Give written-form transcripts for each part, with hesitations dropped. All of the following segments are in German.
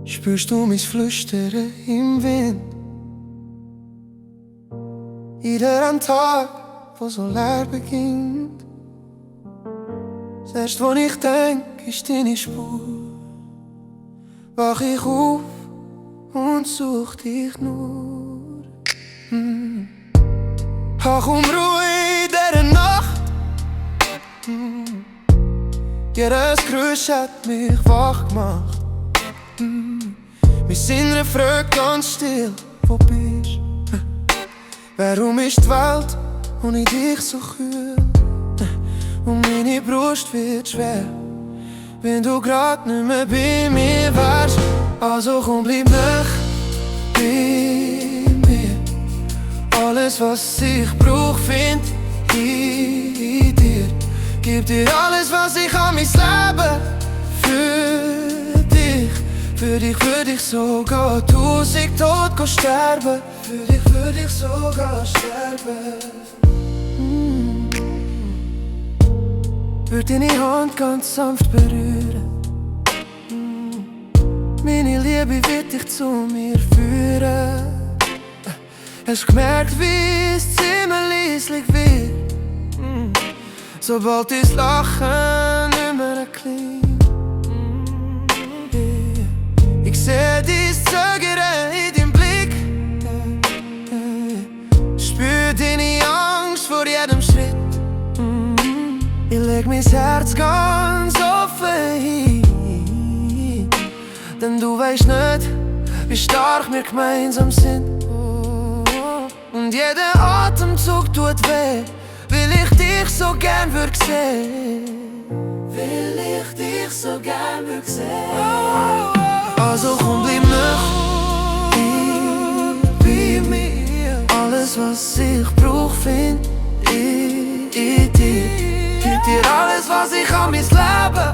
Spürst du mein Flüstern im Wind? Jeder Tag, wo so leer beginnt. Das erste, wo ich denk, ist deine Spur. Wach ich auf und such dich nur. Hab um Ruhe in dieser Nacht. Jedes Geräusch hat mich wach gemacht. Wir sind Refrain ganz still, wo bist? Warum ist die Welt ohne dich so kühl? Und meine Brust wird schwer, wenn du grad nicht mehr bei mir wärst. Also komm, bleib nicht bei mir. Alles, was ich brauch, find ich in dir. Gib dir alles, was ich an mein Leben. Für dich sogar 1000 Tod sterben. Für dich sogar sterben. Würde deine Hand ganz sanft berühren. Meine Liebe wird dich zu mir führen. Hast du gemerkt, wie es Zimmer leislich wird? Sobald dein Lachen nicht mehr erklingt. Ich seh dein Zögern in deinem Blick. Spür deine Angst vor jedem Schritt. Ich leg mein Herz ganz offen hin. Denn du weißt nicht, wie stark wir gemeinsam sind. Und jeder Atemzug tut weh, weil ich dich so gern würd sehen. Will ich dich so gern würd sehen. Also komm, bleib nicht bei mir. Alles, was ich brauch, find ich in dir. Gib dir alles, was ich an mein Leben.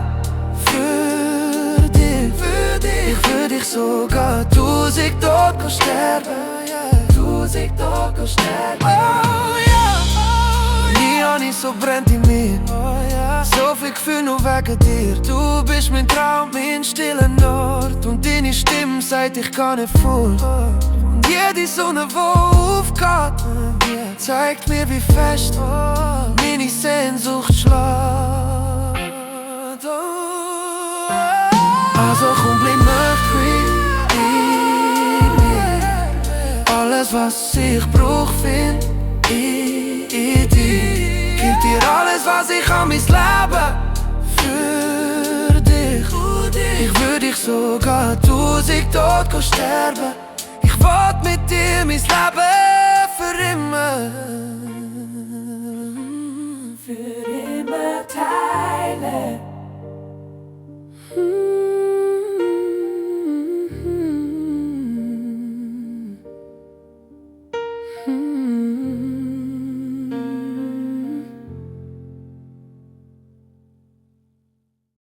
Für dich. Ich würde dich sogar 1000 Tod sterben. 1000 Tod sterben. Oh yeah. Nie hab ich so brennt in mir. So viel Gefühl nur wegen dir. Du bist mein Traum, mein stiller Ort. Und deine Stimme sagt, ich kann nicht fort. Und jede Sonne, die aufgeht, zeigt mir, wie fest meine Sehnsucht schlägt. Also komm, bleib nicht bei mir. Alles, was ich brauch, find ich in dir. Gib dir alles, was ich an mein Leben. Für dich. Ich würde dich sogar 1000 Tod sterben. Ich wollt mit dir mein Leben für immer.